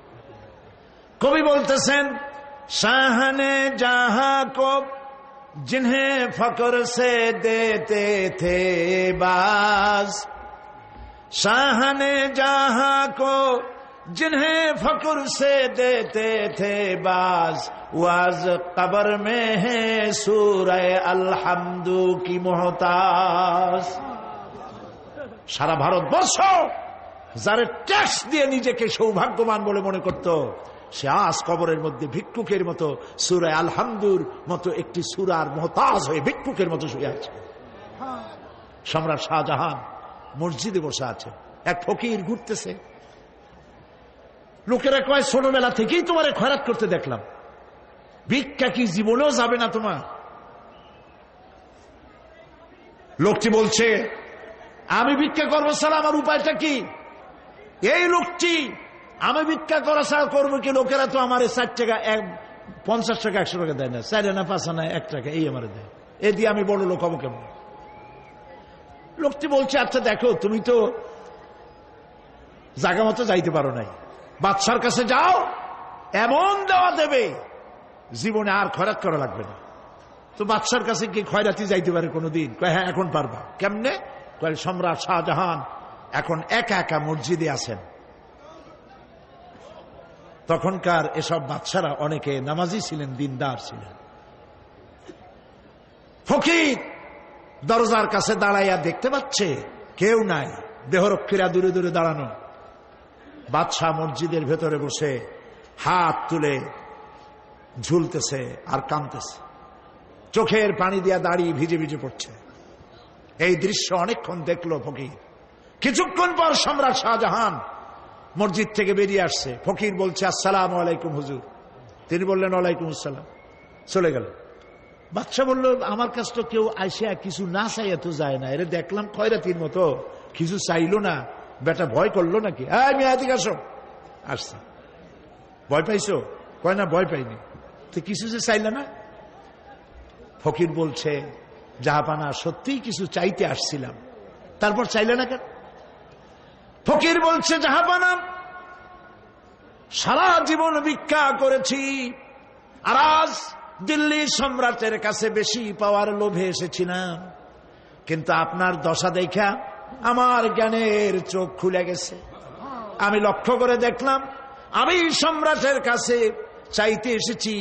কবি বলতেছেন, শাহনে জাহাঁ কো जिन्हें फक्र से देते थे बाज, शाहने जहां को जिन्हें फक्र से देते थे बाज, वाज कब्र में है सूरह अलहम्दु की मोहताज। সারা ভারতবর্ষ যারা ট্যাক্স দিয়ে নিজেকে সৌভাগ্যবান বলে মনে করত, সে আজ কবরের মধ্যে ভিক্ষুকের মতো সূরা আলহামদুর মতো একটি সূরার মুহতাজ হয়ে ভিক্ষুকের মতো শুয়ে আছে। সম্রাট শাহজাহান মসজিদে বসে আছে, এক ফকির ঘুরতেছে। লোকেরা কয়, ছোটবেলা থেকেই তোমারে খয়রাত করতে দেখলাম, ভিক্ষা কি জীবনেও যাবে না তোমার? লোকটি বলছে, আমি ভিক্ষা করবো ছাড়া আমার উপায়টা কি? এই লোকটি, আমি ভিক্ষা করা ছাড়া করবো কি? লোকেরা তো আমার 60 টাকা, 50 টাকা, 100 টাকা দেয় না, 4 আনা 5 আনা 1 টাকা এই আমার দেয়, এ দিয়ে আমি বড় লোক হবো কেমন? লোকটি বলছে, আচ্ছা দেখো, তুমি তো জায়গা মতো যাইতে পারো নাই, বাদশার কাছে যাও, এমন দেওয়া দেবে জীবনে আর খয়রাত করা লাগবে না। তো বাদশার কাছে কি খয়রাতি যাইতে পারে কোনোদিন? কয়, হ্যাঁ এখন পারবা। কেমনে? কয়, সম্রাট শাহজাহান এখন একা একা মসজিদে আছেন। তখনকার এসব বাদশারা অনেকে নামাজি ছিলেন, দিনদার ছিলেন। ফকির দরজার কাছে দাঁড়াইয়া দেখতে পাচ্ছে কেউ নাই, দেহরক্ষীরা দূরে দূরে দাঁড়ানো। বাদশাহ মসজিদের ভেতরে বসে হাত তুলে ঝুলতেছে আর কাঁদতেছে, চোখের পানি দিয়া দাঁড়িয়ে ভিজে ভিজে পড়ছে। এই দৃশ্য অনেকক্ষণ দেখলো ফকির। কিছুক্ষণ পর সম্রাট শাহজাহান মসজিদ থেকে বেরিয়ে আসছে। ফকির বলছে, আসসালামু আলাইকুম হুজুর। তিনি বললেন, ওয়ালাইকুম আসসালাম, চলে গেল। বাদশা বলল, আমার কাছে তো কেউ আইসা কিছু না চাইয়া তো যায় না, এরা দেখলাম খয়রাতির মতো কিছু চাইলো না, বেটা ভয় করলো নাকি? আমি এদিকে আসো। আসছে। ভয় পাইছো? কয় না, ভয় পাইনি। তো কিছু যে চাইলে না? ফকির বলছে, জাহাপানা সত্যিই কিছু চাইতে আসছিলাম, তারপর চাইলে না কেন? ফকির বলছে, জাহাপানা সারা জীবন ভিক্ষা করেছি, আর আজ দিল্লি সম্রাটের কাছে বেশি পাওয়ার লোভে এসেছিলাম, কিন্তু আপনার দশা দেখা আমার জ্ঞানের চোখ খুলে গেছে। আমি লক্ষ্য করে দেখলাম, আমি সম্রাটের কাছে চাইতে এসেছি,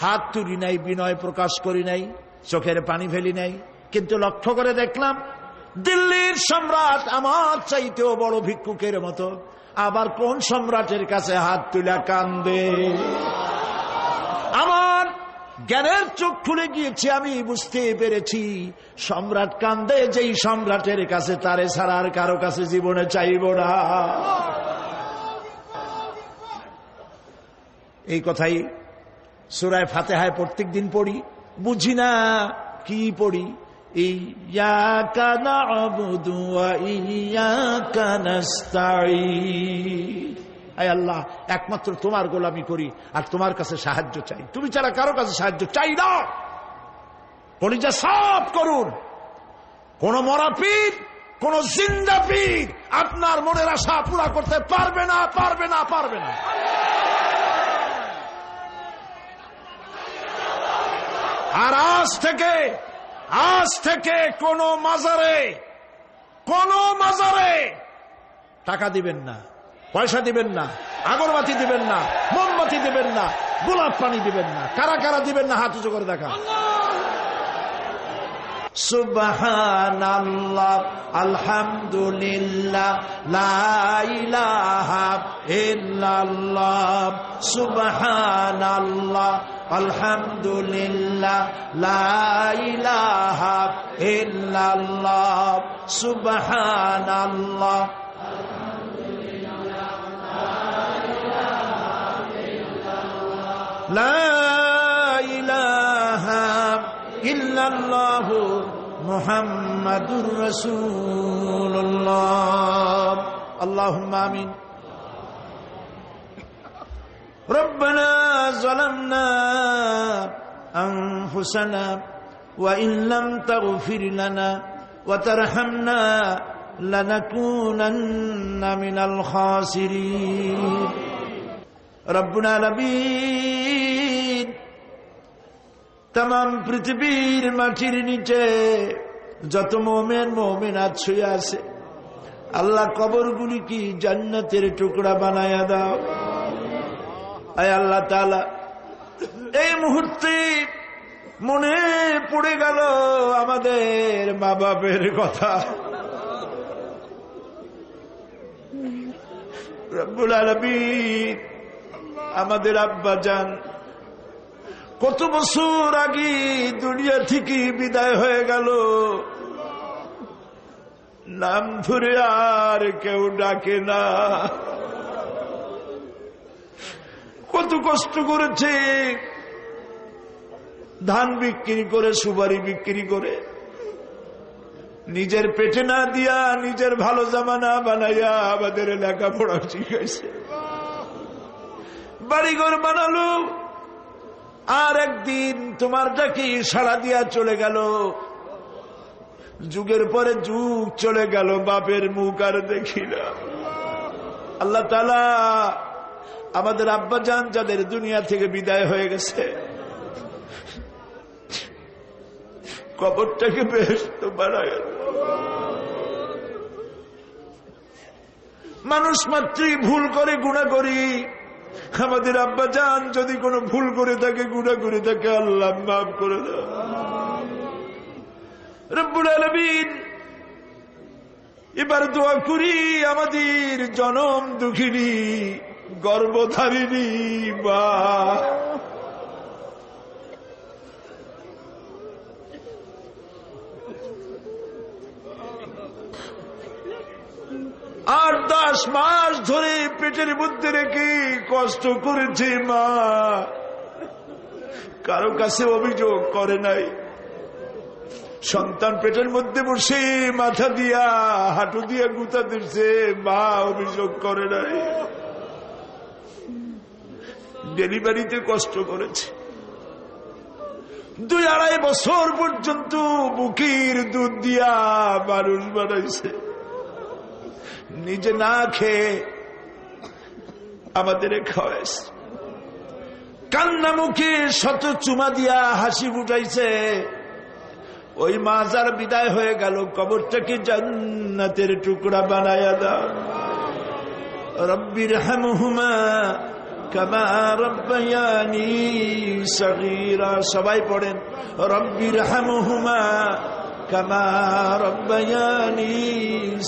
হাত তুলি নাই, বিনয় প্রকাশ করি নাই, চোখের পানি ফেলি নাই, কিন্তু লক্ষ্য করে দেখলাম দিল্লির সম্রাট আমার চাইতেও বড় ভিক্ষুকের মতো। আবার কোন সম্রাটের কাছে হাত তুলা কান্দে? আমার জ্ঞানের চোখ খুলে গিয়েছে, আমি বুঝতে পেরেছি সম্রাট কান্দে যেই সম্রাটের কাছে, তারে ছাড়া আর কারো কাছে জীবনে চাইব না। এই কথাই সূরা ফাতিহায় প্রত্যেক দিন পড়ি, বুঝি না কি পড়ি। ইয়াকা না'বুদু ওয়া ইয়াকা নাস্তাঈন। আয় আল্লাহ, একমাত্র তোমার গোলামি করি আর তোমার কাছে সাহায্য চাই, তুমি ছাড়া কারো কাছে সাহায্য চাই না। কলিজা সাফ করুন। কোন মরা পীর, কোন জিন্দা পীর আপনার মনের আশা পুরা করতে পারবে না, পারবে না, পারবে না। আর আজ থেকে কোন মাজারে টাকা দিবেন না, পয়সা দিবেন না, আগরবাতি দিবেন না, মোমবাতি দিবেন না, গোলাপ পানি দিবেন না। কারা কারা দিবেন না হাত উঁচু করে দেখা। সুবহানাল্লাহ, আলহামদুলিল্লাহ, লা ইলাহা ইল্লাল্লাহ। সুবহানাল্লাহ, আলহামদুলিল্লাহ, লা ইলাহা ইল্লাল্লাহ। সুবহানাল্লাহ, লা ইলাহা ইল্লাল্লাহু মুহাম্মাদুর মুহাম্মাদুর রাসূলুল্লাহ। আল্লাহুম্মা আমিন। রব্বানা যালামনা আনফুসানা ওয়া ইন লাম তাগফির লানা ওয়া তারহামনা লানাকুনান্না মিনাল খাসিরিন। রব্বুল আলামিন, তাম পৃথিবীর মাটির নিচে যত মুমিন মুমিনাত শুয়ে আছে, আল্লাহ কবরগুলি কি জান্নাতের টুকরা বানায়া দাও। আয় আল্লাহ তাআলা, এই মুহূর্তে মনে পড়ে গেল আমাদের মা বাপের কথা। রব্বুল আলামিন, আমাদের আব্বা জান কত বছর আগে দুনিয়া থেকে বিদায় হয়ে গেল, নাম ধরে আর কেউ ডাকে না। কত কষ্ট করেছে, ধান বিক্রি করে, সুপারি বিক্রি করে, নিজের পেটে না দিয়া নিজের ভালো জামা না বানাইয়া আমাদের লেখাপড়া শিখাইছে, বাড়িঘর বানালো। আর একদিন তোমার ডাকে সাড়া দিয়া চলে গেল। যুগের পরে যুগ চলে গেল, বাপের মুখ আর দেখি না। আল্লাহ তাআলা, আমাদের আব্বা জান যাদের দুনিয়া থেকে বিদায় হয়ে গেছে, কবরটাকে বেহেশত বানায়। মানুষ মাত্রই ভুল করে, গুনাহ করি। আমাদের আব্বা জান যদি কোনো ভুল করে থাকে, গুনাহ করে থাকে, আল্লাহ মাফ করে দাও। রব্বুল আলামিন, এবার দোয়া করি আমাদের জনম দুঃখিনী গর্ভধারিণী মা, আর 10 মাস ধরে পেটের মধ্যে রেখে কষ্ট করেছে মা, কারো কাছে অভিযোগ করে নাই। সন্তান পেটের মধ্যে বসে মাথা দিয়া হাঁটু দিয়া গুতা দিচ্ছে, মা অভিযোগ করে নাই। ডেলিভারিতে কষ্ট করেছে, 2-2.5 বছর পর্যন্ত বুকের দুধ দিয়া মানুষ বানাইছে, নিজে না খেয়ে আমাদের খাওয়াইছে। কান্না মুখে শত চুমা দিয়া হাসি ফুটাইছে। ওই মা যার বিদায় হয়ে গেল, কবরটাকে জান্নাতের টুকরা বানায়া দাও। রব্বির হামহুমা কামা রব্বায়ানি সগীরা। সবাই পড়েন, রব্বির হামহুমা কামা রব্বায়ানি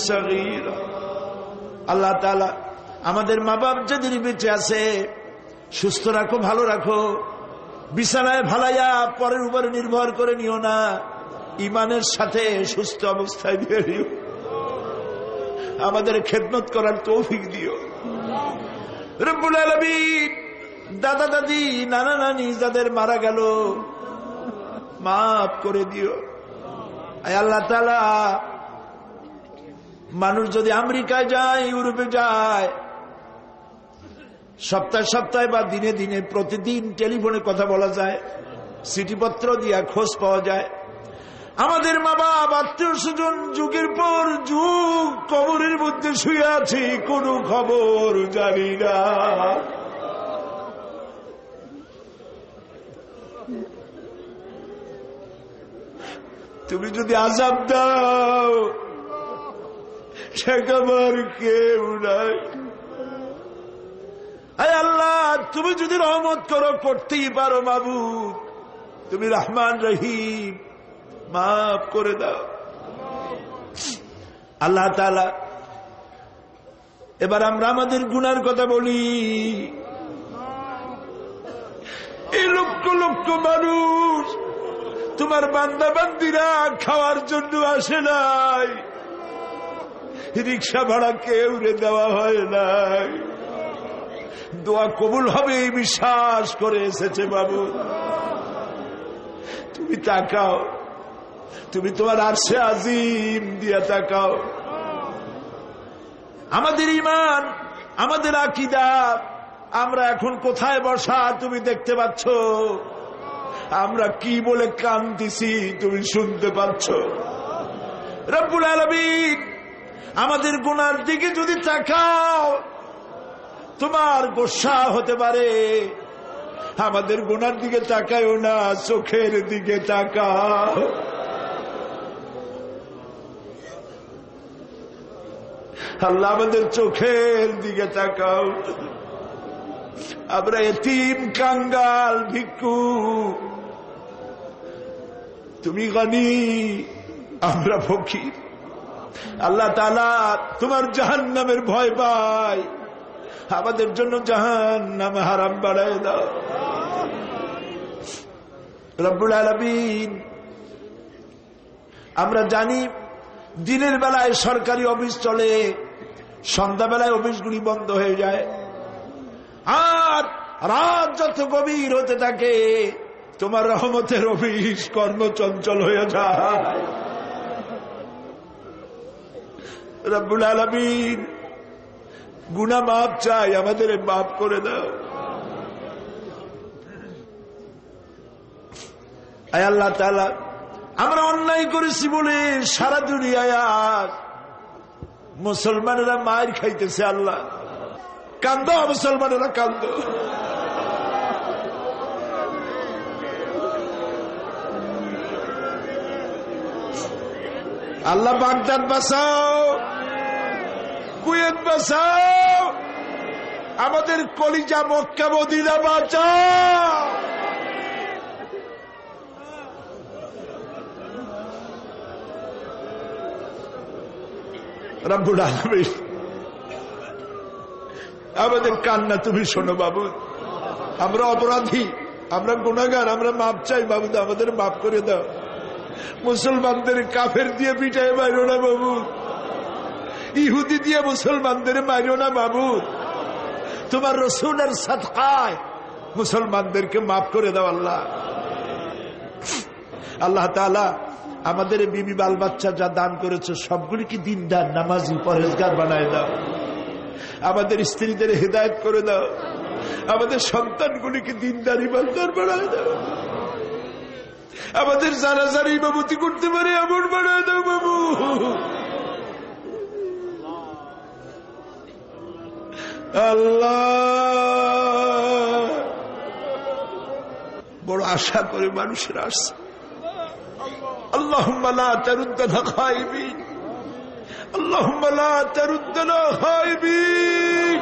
সগীরা। আল্লাহ তাআলা, আমাদের মা বাপ যাদের বেঁচে আছে, সুস্থ রাখো, ভালো রাখো। বিছানায় ভালাইয়া পরের উপরে নির্ভর করে নিও না, ইমানের সাথে সুস্থ অবস্থায় বেরিও। আমাদের খেদমত করার তৌফিক দিও রব্বুল আলামিন। দাদা দাদি, নানা নানি যাদের মারা গেল, মাফ করে দিও। আয় আল্লাহ তাআলা, মানুষ যদি আমেরিকায় যায়, ইউরোপে যায়, সপ্তাহে সপ্তাহে বা দিনে দিনে প্রতিদিন টেলিফোনে কথা বলা যায়, চিঠিপত্র দিয়া খোঁজ পাওয়া যায়। আমাদের মা বাপ, আত্মীয় স্বজন যুগের পর যুগ কবরের মধ্যে শুয়ে আছে, কোনো খবর জানি না। তুমি যদি আযাব দাও, ঠেকাবার কেউ নাই। আয় আল্লাহ, তুমি যদি রহমত করো, করতেই পারো মাবুদ। তুমি রহমান রহিম, মাফ করে দাও। আল্লাহ তাআলা, এবার আমরা আমাদের গুনার কথা বলি। এই লক্ষ লক্ষ মানুষ তোমার বান্দা বান্দিরা খাওয়ার জন্য আসে নাই, রিক্সা ভাড়া কেউ দেওয়া হয় নাই, দোয়া কবুল হবে এই বিশ্বাস করে এসেছে। বাবু, তুমি তাকাও, তুমি তোমার আরশে আজিম দিয়া তাকাও। আমাদের ঈমান, আমাদের আকীদা, আমরা এখন কোথায় বসা তুমি দেখতে পাচ্ছ। আমরা কি বলে কাঁদতেছি তুমি শুনতে পাচ্ছ। রব্বুল আলামিন আমাদের গুনার দিকে যদি তাকাও তোমার গোসা হতে পারে। আমাদের গুনার দিকে তাকায়ও না, চোখের দিকে তাকাও। আল্লাহ আমাদের চোখের দিকে তাকাও। আমরা এতিম, কাঙ্গাল, ভিক্ষু, তুমি গনি, আমরা ফকির। আল্লাহ তাআলা তোমার জাহান্নামের ভয় পাই, আমাদের জন্য জাহান্নাম হারাম বানায় দাও। রব্বুল আলামিন আমরা জানি দিনের বেলায় সরকারি অফিস চলে, সন্ধ্যাবেলায় অফিসগুলি বন্ধ হয়ে যায়, আর রাত যত গভীর হতে থাকে তোমার রহমতের অফিস কর্মচঞ্চল হয়ে যায়। রব্বুল আলামিন গুনাহ মাফ চাই, আমাদের মাফ করে দাও। আয় আল্লাহ তাআলা, আমরা অন্যায় করেছি বলে সারা দুনিয়ায় আজ মুসলমানেরা মায়ের খাইতেছে। আল্লাহ কান্দো, মুসলমানেরা কান্দো। আল্লাহ বাগদাদ বাঁচাও, কুয়েত বাঁচাও, আমাদের কলিজা মক্কা মদিনা বাঁচাও। রব্বুল আলামিন আমাদের কান্না তুমি শোনো বাবু। আমরা অপরাধী, আমরা গুনাহগার, আমরা মাপ চাই বাবু, আমাদের মাফ করে দাও। মুসলমানদের কাফের দিয়ে পিটায় মারো না বাবু, ইহুদি দিয়ে মুসলমানদের মারো না বাবু। তোমার রাসূলের সাদকায় মুসলমানদেরকে মাফ করে দাও আল্লাহ। আল্লাহ তাআলা আমাদের বিবি বাল বাচ্চা যা দান করেছে সবগুলিকে দিনদার, নামাজি, পরহেজগার বানায় দাও। আমাদের স্ত্রীদের হেদায়েত করে দাও, আমাদের সন্তানগুলিকে দিনদার, ইমানদার বানায় দাও। আমাদের যারা যারা ইমামতি করতে পারে এমন বানায় দাও বাবু। আল্লাহ বড় আশা করে মানুষের আসছে। আল্লাহুম্মা লা তারুদ্দানা খাইবিন, আল্লাহুম্মা লা তারুদ্দানা খাইবিন।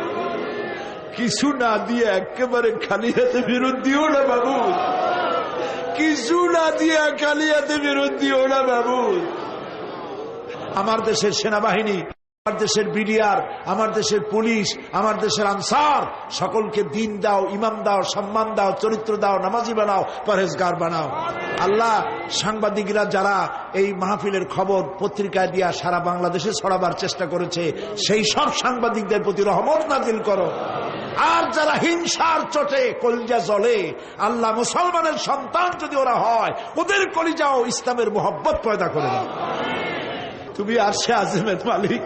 কিছু না দিয়ে একেবারে খালি হাতে ফেরত দিও না বাবু, কিছু না দিয়ে খালি হাতে ফেরত দিও না বাবু। আমার দেশের সেনাবাহিনী, আমার দেশের বিডিআর, আমার দেশের পুলিশ, আমার দেশের আনসার সকলকে দিন দাও, ইমাম দাও, সম্মান দাও, চরিত্র দাও, নামাজি বানাও, পরহেজগার বানাও। আল্লাহ সাংবাদিকরা যারা এই মাহফিলের খবর পত্রিকায় দিয়া সারা বাংলাদেশে ছড়াবার চেষ্টা করেছে, সেই সব সাংবাদিকদের প্রতি রহমত নাজিল করো। আর যারা হিংসার চোটে কলিজা জ্বলে, আল্লাহ মুসলমানের সন্তান যদি ওরা হয়, ওদের কলিজাও ইসলামের মোহব্বত পয়দা করে দাও। তুমি আরশে আজিমের মালিক,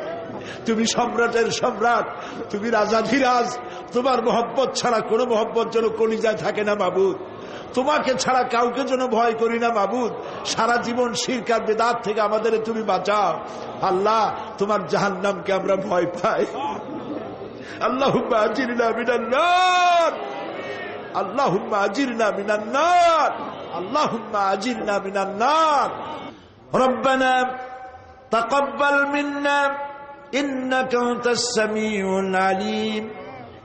তুমি সম্রাটের সম্রাট, তুমি রাজাধিরাজ। তোমার মোহব্বত ছাড়া কোনো মোহব্বত যেন কলিজায় থাকে না মাবুদ। তোমাকে ছাড়া কাউকে যেন ভয় করি না মাবুদ। সারা জীবন শিরক আর বিদআত থেকে আমাদের তুমি বাঁচাও আল্লাহ। তোমার জাহান্নামকে আমরা ভয় পাই। আল্লাহুম্মা আজিরনা মিনান নার, আল্লাহুম্মা আজিরনা মিনান নার, আল্লাহুম্মা আজিরনা মিনান নার। রব্বানা তাকাব্বাল মিন্না إنك أنت السميع العليم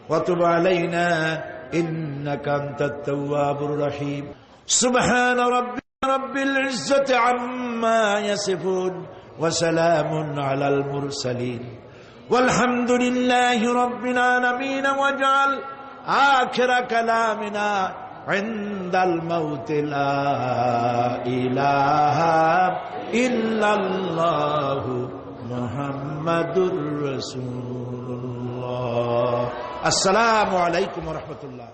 وتب علينا إنك أنت التواب الرحيم سبحان رب العزة عما يصفون وسلام على المرسلين والحمد لله رب العالمين واجعل آخر كلامنا عند الموت لا إله إلا الله মুহাম্মাদুর রাসূলুল্লাহ। আসসালামু আলাইকুম ওয়া রাহমাতুল্লাহ।